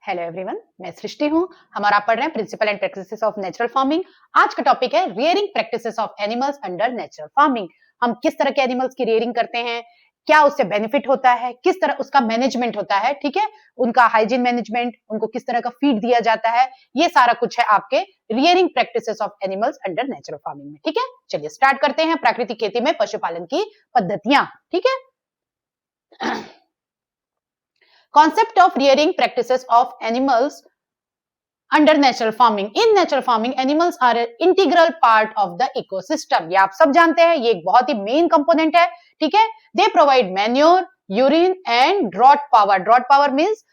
Hello everyone, मैं सृष्टि हूँ। हमारा पढ़ रहे हैं principle and practices of natural farming. आज का टॉपिक है rearing practices of animals under natural farming. हम किस तरह के एनिमल्स की रियरिंग करते हैं, क्या उससे बेनिफिट होता है, किस तरह उसका मैनेजमेंट होता है, ठीक है, उनका हाइजीन मैनेजमेंट, उनको किस तरह का फीड दिया जाता है, ये सारा कुछ है आपके rearing practices of animals under natural farming में। ठीक है, चलिए स्टार्ट करते हैं प्राकृतिक खेती में पशुपालन की पद्धतियां। ठीक है, concept of rearing practices of animals under natural farming. In natural farming, animals are an integral part of the ecosystem. ये आप सब जानते हैं, ये एक बहुत ही मेन कंपोनेंट है। ठीक है, they provide manure, urine and drought power. Drought power means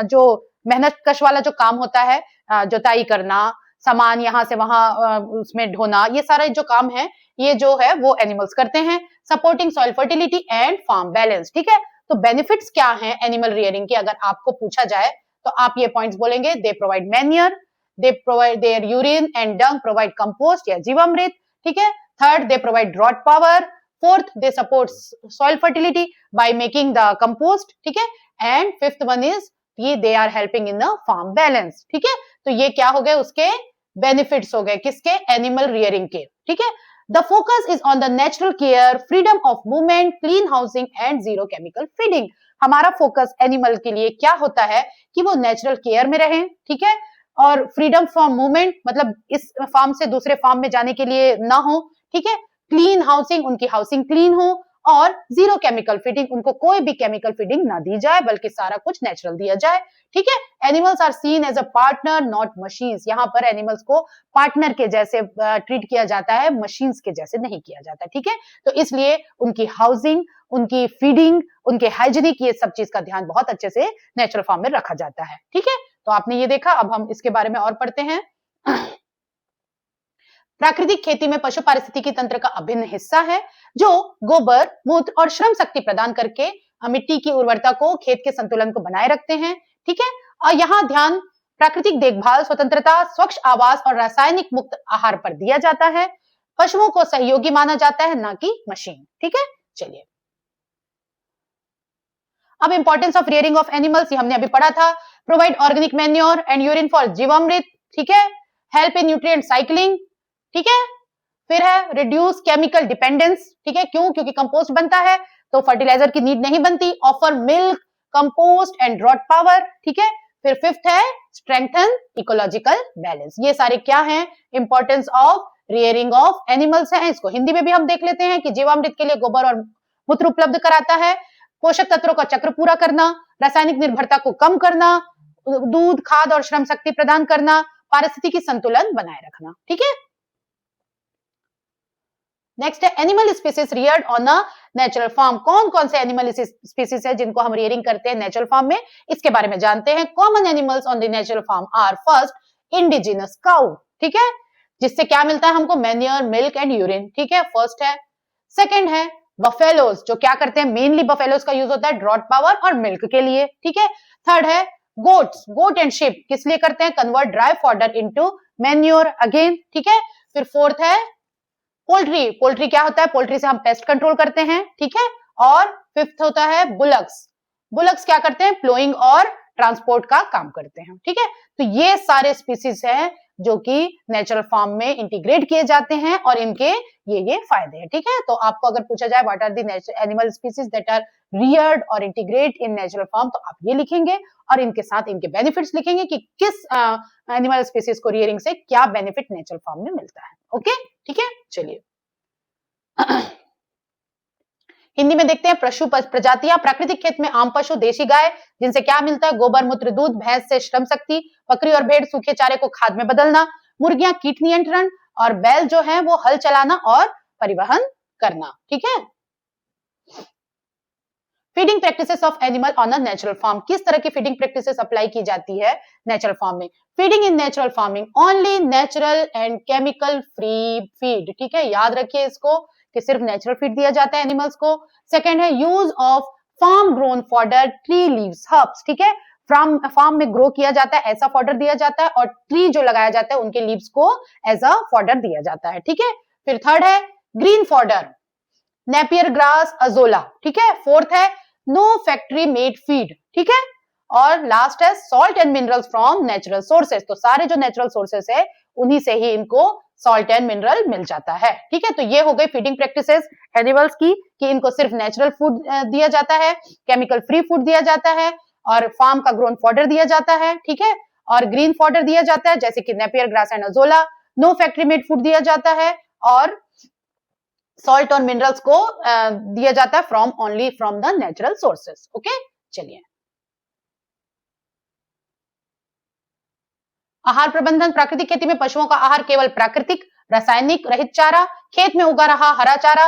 जो मेहनत कश वाला जो काम होता है, जोताई करना, सामान यहाँ से वहां उसमें ढोना, ये सारा जो काम है ये जो है वो एनिमल्स करते हैं। Supporting soil fertility and farm balance. ठीक है, तो बेनिफिट्स क्या हैं एनिमल रियरिंग के, अगर आपको पूछा जाए तो आप ये पॉइंट्स बोलेंगे। They provide manure, they provide their urine and dung provide compost या जीवामृत। ठीक है, third they provide drought power, fourth they support soil fertility by making the compost. ठीक है, एंड फिफ्थ वन इज ये they are helping in the farm balance. ठीक है, तो ये क्या हो गए, उसके बेनिफिट्स हो गए, किसके, एनिमल रियरिंग के। ठीक है, the focus is on the natural care, freedom of movement, clean housing and zero chemical feeding. हमारा फोकस एनिमल के लिए क्या होता है कि वो नेचुरल केयर में रहें। ठीक है, और फ्रीडम फ्रॉम मूवमेंट मतलब इस फार्म से दूसरे फार्म में जाने के लिए ना हो। ठीक है, क्लीन हाउसिंग, उनकी हाउसिंग क्लीन हो, और जीरो केमिकल फीडिंग, उनको कोई भी केमिकल फीडिंग ना दी जाए बल्कि सारा कुछ नेचुरल दिया जाए। ठीक है, animals are seen as a partner not machines. यहाँ पर एनिमल्स को पार्टनर के जैसे ट्रीट किया जाता है, मशीन्स के जैसे नहीं किया जाता। ठीक है, तो इसलिए उनकी हाउसिंग, उनकी फीडिंग, उनके हाइजीनिक, ये सब चीज का ध्यान बहुत अच्छे से नेचुरल फार्म में रखा जाता है। ठीक है, तो आपने ये देखा, अब हम इसके बारे में और पढ़ते हैं। प्राकृतिक खेती में पशु पारिस्थितिकी तंत्र का अभिन्न हिस्सा है जो गोबर, मूत्र और श्रम शक्ति प्रदान करके मिट्टी की उर्वरता को, खेत के संतुलन को बनाए रखते हैं। ठीक है, और यहाँ ध्यान प्राकृतिक देखभाल, स्वतंत्रता, स्वच्छ आवास और रासायनिक मुक्त आहार पर दिया जाता है। पशुओं को सहयोगी माना जाता है, ना कि मशीन। ठीक है, चलिए अब importance of rearing of animals, ये हमने अभी पढ़ा था। Provide organic manure and urine for Jeevamrit. ठीक है, हेल्प इन न्यूट्रिएंट साइक्लिंग। ठीक है, फिर है रिड्यूस केमिकल डिपेंडेंस। ठीक है, क्यों, क्योंकि कंपोस्ट बनता है तो फर्टिलाइजर की नीड नहीं बनती। Offer milk, compost and drought power. ठीक है, फिर फिफ्थ है स्ट्रेंथन इकोलॉजिकल बैलेंस। ये सारे क्या हैं, importance of rearing of animals है। इसको हिंदी में भी हम देख लेते हैं कि जीवामृत के लिए गोबर और मूत्र उपलब्ध कराता है, पोषक तत्वों का चक्र पूरा करना, रासायनिक निर्भरता को कम करना, दूध, खाद और श्रम शक्ति प्रदान करना, पारिस्थितिकी संतुलन बनाए रखना। ठीक है, नेक्स्ट है animal species reared on a natural farm. कौन कौन से एनिमल स्पीसीज है जिनको हम रियरिंग करते हैं नेचुरल फार्म में, इसके बारे में जानते हैं। Common animals on the natural farm are first indigenous cow. ठीक है, जिससे क्या मिलता है हमको, मैन्योर, मिल्क एंड यूरिन। ठीक है, फर्स्ट है। सेकंड है बफेलोज, जो क्या करते हैं, मेनली बफेलोज का यूज होता है ड्रॉट पावर और मिल्क के लिए। ठीक है, थर्ड है गोट्स, गोट एंड शिप, किस लिए करते हैं, convert dry fodder into manure again. ठीक है, फिर फोर्थ है पोल्ट्री। पोल्ट्री क्या होता है, पोल्ट्री से हम पेस्ट कंट्रोल करते हैं। ठीक है, और फिफ्थ होता है बुलक्स। बुलक्स क्या करते हैं, प्लोइंग और ट्रांसपोर्ट का काम करते हैं। ठीक है, तो ये सारे स्पीसीज हैं जो कि नेचुरल फार्म में इंटीग्रेट किए जाते हैं और इनके ये फायदे हैं। ठीक है, तो आपको अगर पूछा जाए what are the animal species that are reared और इंटीग्रेट इन नेचुरल फार्म, तो आप ये लिखेंगे और इनके साथ इनके बेनिफिट्स लिखेंगे कि किस एनिमल स्पीसीज को रियरिंग से क्या बेनिफिट नेचुरल फार्म में मिलता है। ओके, ठीक है, चलिए हिंदी में देखते हैं। पशु प्रजातियां, प्राकृतिक खेत में आम पशु, देशी गाय, जिनसे क्या मिलता है, गोबर, मूत्र, दूध, भैंस से श्रम शक्ति, बकरी और भेड़ सूखे चारे को खाद में बदलना, मुर्गियां कीट नियंत्रण, और बैल जो है वो हल चलाना और परिवहन करना। ठीक है, feeding practices of animal on a natural farm, किस तरह की फीडिंग प्रैक्टिसेस अप्लाई की जाती है नेचुरल फार्म में। Feeding in natural farming only natural and chemical free feed. ठीक है, याद रखिए इसको कि सिर्फ नेचुरल फीड दिया जाता है एनिमल्स को। सेकंड है use of farm grown fodder, tree leaves, herbs. ठीक है, फार्म में ग्रो किया जाता है ऐसा फॉडर दिया जाता है, और ट्री जो लगाया जाता है उनके लीव्स को एज अ फॉडर दिया जाता है। ठीक है, फिर थर्ड है green fodder, Napier grass, azolla. ठीक है, फोर्थ है नो फैक्ट्री मेड फीड। ठीक है, और लास्ट है salt and minerals from natural sources. तो सारे जो नेचुरल सोर्सेस है उन्हीं से ही इनको सॉल्ट एंड मिनरल मिल जाता है। ठीक है, तो ये हो गई फीडिंग प्रैक्टिसेस एनिमल्स की कि इनको सिर्फ नेचुरल फूड दिया जाता है, केमिकल फ्री फूड दिया जाता है और फार्म का ग्रोन फॉडर दिया जाता है। ठीक है, और ग्रीन फॉडर दिया जाता है जैसे कि Napier grass and azolla. No factory made food दिया जाता है और सॉल्ट और मिनरल्स को दिया जाता है from only from the natural sources. Okay, चलिए आहार प्रबंधन। प्राकृतिक खेती में पशुओं का आहार केवल प्राकृतिक रासायनिक रहित चारा, खेत में उगा रहा हरा चारा,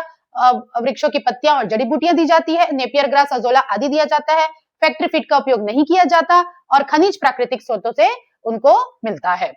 वृक्षों की पत्तियां और जड़ी बूटियां दी जाती है, नेपियर ग्रास अजोला आदि दिया जाता है। फैक्ट्री फीड का उपयोग नहीं किया जाता और खनिज प्राकृतिक स्रोतों से उनको मिलता है।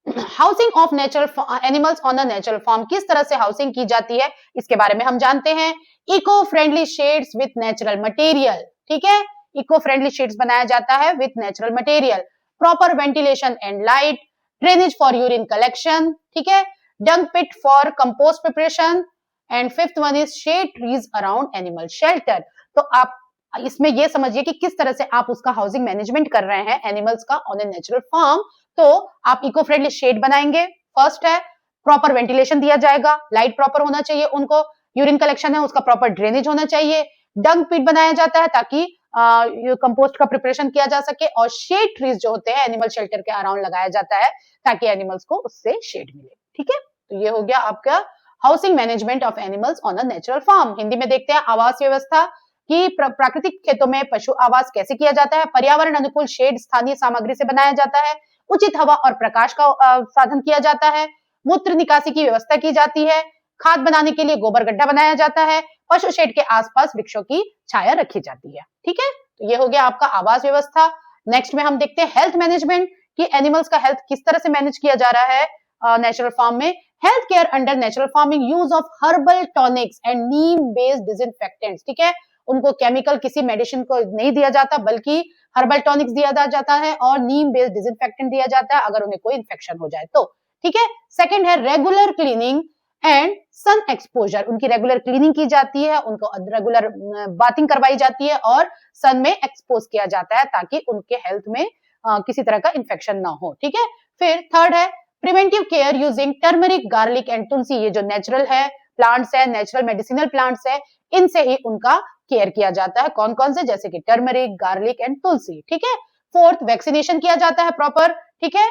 Housing of natural animals on the natural farm, किस तरह से हाउसिंग की जाती है इसके बारे में हम जानते हैं। Eco friendly sheds with natural material. ठीक है, इको फ्रेंडली शेड्स बनाया जाता है with natural material. Proper ventilation and light, drainage for urine collection. ठीक है, dung pit for compost preparation and fifth one is shade trees around animal shelter. तो आप इसमें ये समझिए कि किस तरह से आप उसका हाउसिंग मैनेजमेंट कर रहे हैं एनिमल्स का ऑन ए नेचुरल फार्म। तो आप इको फ्रेंडली शेड बनाएंगे। फर्स्ट है प्रॉपर वेंटिलेशन दिया जाएगा, लाइट प्रॉपर होना चाहिए उनको, यूरिन कलेक्शन है उसका प्रॉपर ड्रेनेज होना चाहिए, डंग पिट बनाया जाता है ताकि कंपोस्ट का प्रिपरेशन किया जा सके और शेड ट्रीज जो होते हैं एनिमल शेल्टर के अराउंड लगाया जाता है ताकि एनिमल्स को उससे शेड मिले। ठीक है, तो ये हो गया आपका housing management of animals on a natural farm. Hindi में देखते हैं आवास व्यवस्था कि प्राकृतिक खेतों में पशु आवास कैसे किया जाता है। पर्यावरण अनुकूल शेड स्थानीय सामग्री से बनाया जाता है, उचित हवा और प्रकाश का साधन किया जाता है, मूत्र निकासी की व्यवस्था की जाती है, खाद बनाने के लिए गोबर गड्ढा बनाया जाता है, पशु शेड के आसपास वृक्षों की छाया रखी जाती है। ठीक है, तो ये हो गया आपका आवास व्यवस्था। नेक्स्ट में हम देखते हैं हेल्थ मैनेजमेंट कि एनिमल्स का हेल्थ किस तरह से मैनेज किया जा रहा है नेचुरल फार्म में। Health care under natural farming, use of herbal tonics and Neem based disinfectants. ठीक है, उनको केमिकल किसी मेडिसिन को नहीं दिया जाता बल्कि हर्बल टॉनिक्स दिया जाता है और नीम बेस्ड डिसइंफेक्टेंट दिया जाता है अगर उन्हें कोई इंफेक्शन हो जाए तो। ठीक है, सेकंड है regular cleaning and sun exposure, उनकी रेगुलर क्लीनिंग की जाती है, उनको रेगुलर बाथिंग करवाई जाती है और सन में एक्सपोज किया जाता है ताकि उनके हेल्थ में किसी तरह का इंफेक्शन ना हो। ठीक है, फिर थर्ड है preventive care using turmeric garlic and tulsi, ये जो नेचुरल है प्लांट्स है, नेचुरल मेडिसिनल प्लांट्स है, इनसे ही उनका केयर किया जाता है। कौन कौन से, जैसे कि टर्मरिक, गार्लिक एंड तुलसी। ठीक है, फोर्थ वैक्सीनेशन किया जाता है प्रॉपर। ठीक है,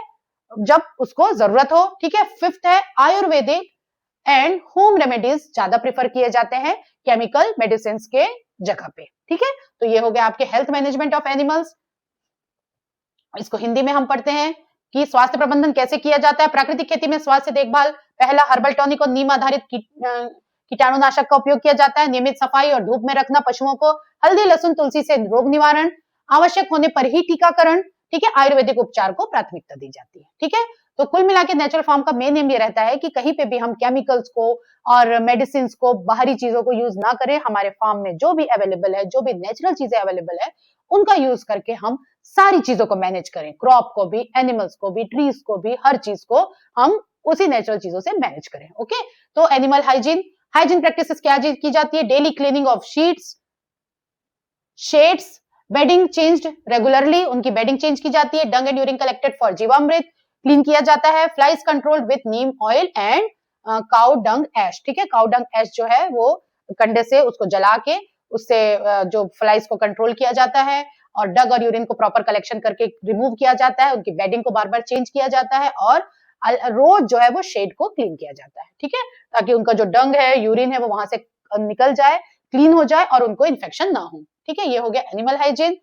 जब उसको जरूरत हो। ठीक है, फिफ्थ है आयुर्वेदिक एंड होम रेमेडीज ज्यादा प्रेफर किए जाते हैं केमिकल मेडिसिन के जगह पे। ठीक है, तो ये हो गया आपके हेल्थ मैनेजमेंट ऑफ एनिमल्स। इसको हिंदी में हम पढ़ते हैं कि स्वास्थ्य प्रबंधन कैसे किया जाता है। प्राकृतिक खेती में स्वास्थ्य देखभाल, पहला हर्बल टॉनिक और नीम आधारित कीटाणुनाशक का उपयोग किया जाता है, नियमित सफाई और धूप में रखना पशुओं को, हल्दी लहसुन तुलसी से रोग निवारण, आवश्यक होने पर ही टीकाकरण। ठीक है, आयुर्वेदिक उपचार को प्राथमिकता दी जाती है। ठीक है, तो कुल मिला के नेचुरल फार्म का मेन एम ये रहता है कि कहीं पे भी हम केमिकल्स को और मेडिसिन को, बाहरी चीजों को यूज ना करें। हमारे फार्म में जो भी अवेलेबल है, जो भी नेचुरल चीजें अवेलेबल है, उनका यूज करके हम सारी चीजों को मैनेज करें, क्रॉप को भी, एनिमल्स को भी, ट्रीज को भी, हर चीज को हम उसी नेचुरल चीजों से मैनेज करें। ओके, तो एनिमल हाइजीन, हाइजीन प्रैक्टिसेस क्या की जाती है, daily cleaning of sheets, sheds, bedding changed regularly, उनकी बेडिंग चेंज की जाती है, dung and urine collected for Jeevamrit clean किया जाता है, flies controlled with neem oil and cow dung ash. ठीक है, काउ डंग एश जो है वो कंडे से उसको जला के उससे जो फ्लाइज को कंट्रोल किया जाता है और डग और यूरिन को प्रॉपर कलेक्शन करके रिमूव किया जाता है, उनकी बेडिंग को बार बार चेंज किया जाता है और रोज जो है वो शेड को क्लीन किया जाता है। ठीक है, ताकि उनका जो डंग है, यूरिन है, वो वहां से निकल जाए, क्लीन हो जाए और उनको इन्फेक्शन ना हो। ठीक है, ये हो गया एनिमल हाइजीन।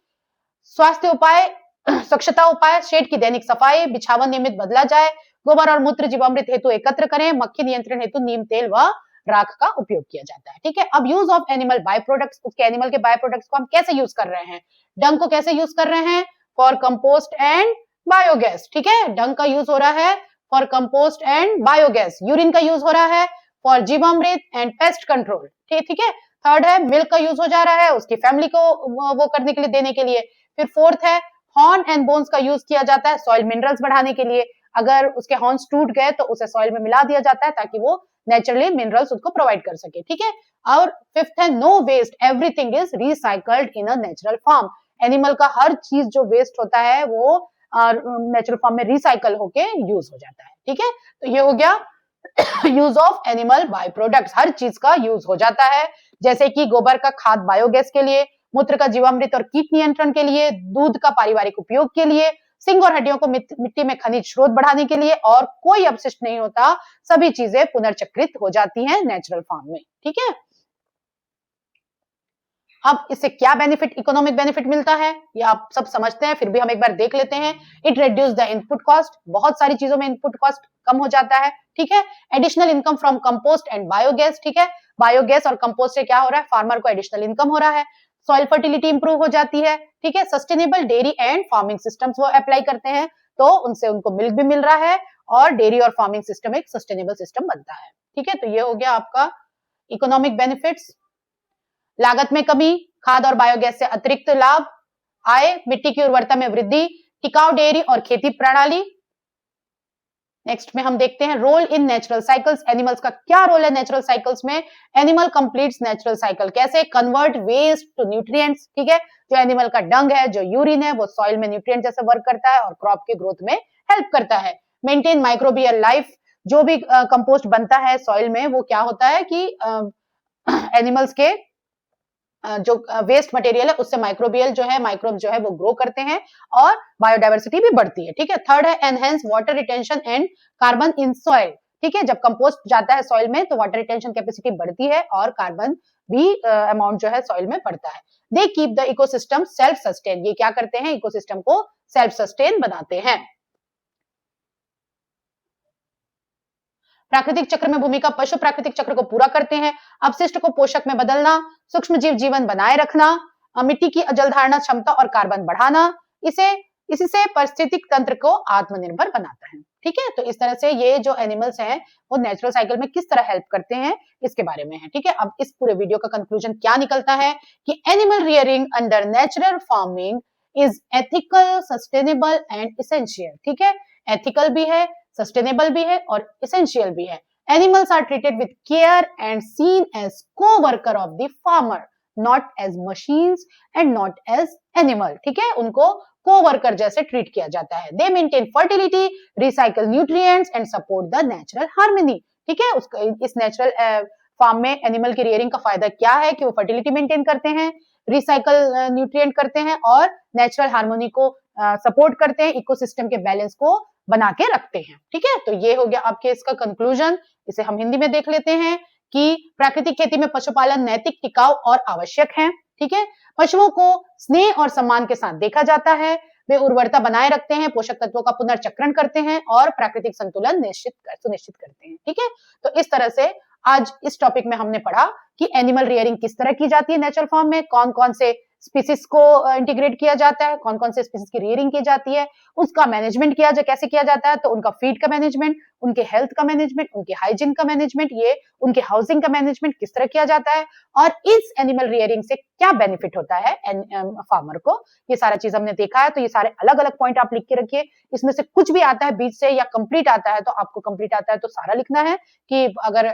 स्वास्थ्य उपाय, स्वच्छता उपाय, शेड की दैनिक सफाई, बिछावन नियमित बदला जाए, गोबर और मूत्र जीवामृत हेतु एकत्र करें, मक्खी नियंत्रण हेतु नीम तेल व राख का उपयोग किया जाता है। ठीक है, अब use of animal by products, उसके एनिमल के बाय प्रोडक्ट्स को हम कैसे यूज कर रहे हैं। डंग को कैसे यूज कर रहे हैं, फॉर कंपोस्ट एंड बायोगैस। ठीक है, डंग का यूज हो रहा है for compost and biogas, urine का यूज हो रहा है for Jeevamrut and pest control. ठीक है, थर्ड है मिल्क का यूज हो जा रहा है उसकी फैमिली को वो करने के लिए, देने के लिए। फिर फोर्थ है हॉर्न एंड बोन्स का यूज किया जाता है सॉइल मिनरल्स बढ़ाने के लिए, अगर उसके हॉर्न्स टूट गए तो उसे सॉइल में मिला दिया जाता है ताकि वो नेचुरली मिनरल्स उसको प्रोवाइड कर सके, ठीक है। और फिफ्थ है no waste, everything is recycled in a natural form. Animal का हर चीज जो वेस्ट होता है वो नेचुरल फॉर्म में रिसाइकल होके यूज हो जाता है, ठीक है। तो ये हो गया use of animal by products, हर चीज का यूज हो जाता है, जैसे कि गोबर का खाद बायोगैस के लिए, मूत्र का जीवामृत और कीट नियंत्रण के लिए, दूध का पारिवारिक उपयोग के लिए, सिंग और हड्डियों को मिट्टी में खनिज स्रोत बढ़ाने के लिए, और कोई अपशिष्ट नहीं होता, सभी चीजें पुनर्चक्रित हो जाती हैं नेचुरल फार्म में, ठीक है। अब इससे क्या बेनिफिट, इकोनॉमिक बेनिफिट मिलता है, ये आप सब समझते हैं, फिर भी हम एक बार देख लेते हैं। It reduce the input cost, बहुत सारी चीजों में इनपुट कॉस्ट कम हो जाता है, ठीक है। Additional income from compost and biogas, ठीक है, बायोगैस और कंपोस्ट से क्या हो रहा है, फार्मर को एडिशनल इनकम हो रहा है। सॉइल फर्टिलिटी इंप्रूव हो जाती है, ठीक है। Sustainable dairy and farming systems वो अप्लाई करते हैं, तो उनसे उनको मिल्क भी मिल रहा है, और डेयरी और फार्मिंग सिस्टम एक सस्टेनेबल सिस्टम बनता है, ठीक है। तो ये हो गया आपका इकोनॉमिक बेनिफिट्स। लागत में कमी, खाद और बायोगैस से अतिरिक्त लाभ, आय, मिट्टी की उर्वरता में वृद्धि, टिकाऊ डेयरी और खेती प्रणाली। नेक्स्ट में हम देखते हैं role in natural cycles, animals का क्या रोल है नेचुरल साइकिल्स में। एनिमल कंप्लीट्स नेचुरल साइकिल कैसे, कन्वर्ट वेस्ट टू न्यूट्रिएंट्स, ठीक है। जो एनिमल का डंग है, जो यूरिन है, वो सॉइल में न्यूट्रिएंट जैसे वर्क करता है और क्रॉप के ग्रोथ में हेल्प करता है। मेंटेन माइक्रोबियल लाइफ, जो भी कंपोस्ट बनता है सॉइल में, वो क्या होता है कि एनिमल्स के जो वेस्ट मटेरियल है उससे माइक्रोबियल जो है, माइक्रोब जो है वो ग्रो करते हैं और बायोडायवर्सिटी भी बढ़ती है, ठीक है। थर्ड है enhance water retention and carbon in soil, ठीक है। जब कंपोस्ट जाता है सॉइल में तो वाटर रिटेंशन कैपेसिटी बढ़ती है और कार्बन भी अमाउंट जो है सॉइल में बढ़ता है। They keep the ecosystem self sustain, ये क्या करते हैं, इकोसिस्टम को सेल्फ सस्टेन बनाते हैं। प्राकृतिक चक्र में भूमिका, पशु प्राकृतिक चक्र को पूरा करते हैं, अपशिष्ट को पोषक में बदलना, सूक्ष्म जीव जीवन बनाए रखना, मिट्टी की जलधारणा क्षमता और कार्बन बढ़ाना, इससे पारिस्थितिक तंत्र को आत्मनिर्भर बनाता है, ठीक है। तो इस तरह से ये जो एनिमल्स हैं वो नेचुरल साइकिल में किस तरह हेल्प करते हैं इसके बारे में है, ठीक है। अब इस पूरे वीडियो का कंक्लूजन क्या निकलता है कि animal rearing under natural farming is ethical, sustainable and essential, ठीक है। एथिकल भी है, सस्टेनेबल भी है और इसेंशियल भी है। Animals are treated with care and seen as co-worker of the farmer, not as machines and not as animal, ठीक है। उनको को-वर्कर जैसे ट्रीट किया जाता है। They maintain fertility, recycle nutrients and support the natural harmony, ठीक है। उसका इस नेचुरल फार्म में एनिमल की रियरिंग का फायदा क्या है कि वो फर्टिलिटी मेंटेन करते हैं, रिसाइकल न्यूट्रिएंट करते हैं और नेचुरल हार्मोनी को सपोर्ट करते हैं, इकोसिस्टम के बैलेंस को बना के रखते हैं, ठीक है। तो ये हो गया आपके इसका कंक्लूजन। इसे हम हिंदी में देख लेते हैं कि प्राकृतिक खेती में पशुपालन नैतिक, टिकाऊ और आवश्यक है, ठीक है। पशुओं को स्नेह और सम्मान के साथ देखा जाता है, वे उर्वरता बनाए रखते हैं, पोषक तत्वों का पुनर्चक्रण करते हैं और प्राकृतिक संतुलन सुनिश्चित करते हैं, ठीक है। तो इस तरह से आज इस टॉपिक में हमने पढ़ा कि एनिमल रियरिंग किस तरह की जाती है नेचुरल फार्म में, कौन कौन से स्पीसीज को इंटीग्रेट किया जाता है, कौन कौन से स्पीसीज की रियरिंग की जाती है, उसका मैनेजमेंट कैसे किया जाता है। तो उनका फीड का मैनेजमेंट, उनके हेल्थ का मैनेजमेंट, उनके हाइजीन का मैनेजमेंट, ये उनके हाउसिंग का मैनेजमेंट किस तरह किया जाता है और इस एनिमल रियरिंग से क्या बेनिफिट होता है फार्मर को, ये सारा चीज हमने देखा है। तो ये सारे अलग अलग पॉइंट आप लिख के रखिए, इसमें से कुछ भी आता है बीच से या कंप्लीट आता है तो आपको कंप्लीट आता है तो सारा लिखना है कि अगर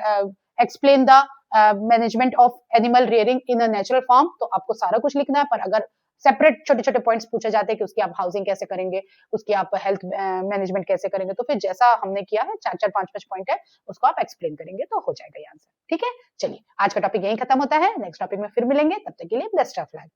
explain the management of animal rearing in a natural farm तो आपको सारा कुछ लिखना है। पर अगर सेपरेट छोटे छोटे पॉइंट्स पूछे जाते हैं कि उसकी आप हाउसिंग कैसे करेंगे, उसकी आप हेल्थ मैनेजमेंट कैसे करेंगे, तो फिर जैसा हमने किया है 4-4 5-5 पॉइंट है उसको आप एक्सप्लेन करेंगे तो हो जाएगा ये आंसर, ठीक है। चलिए आज का टॉपिक यहीं खत्म होता है, नेक्स्ट टॉपिक में फिर मिलेंगे, तब तक के लिए बेस्ट ऑफ लक।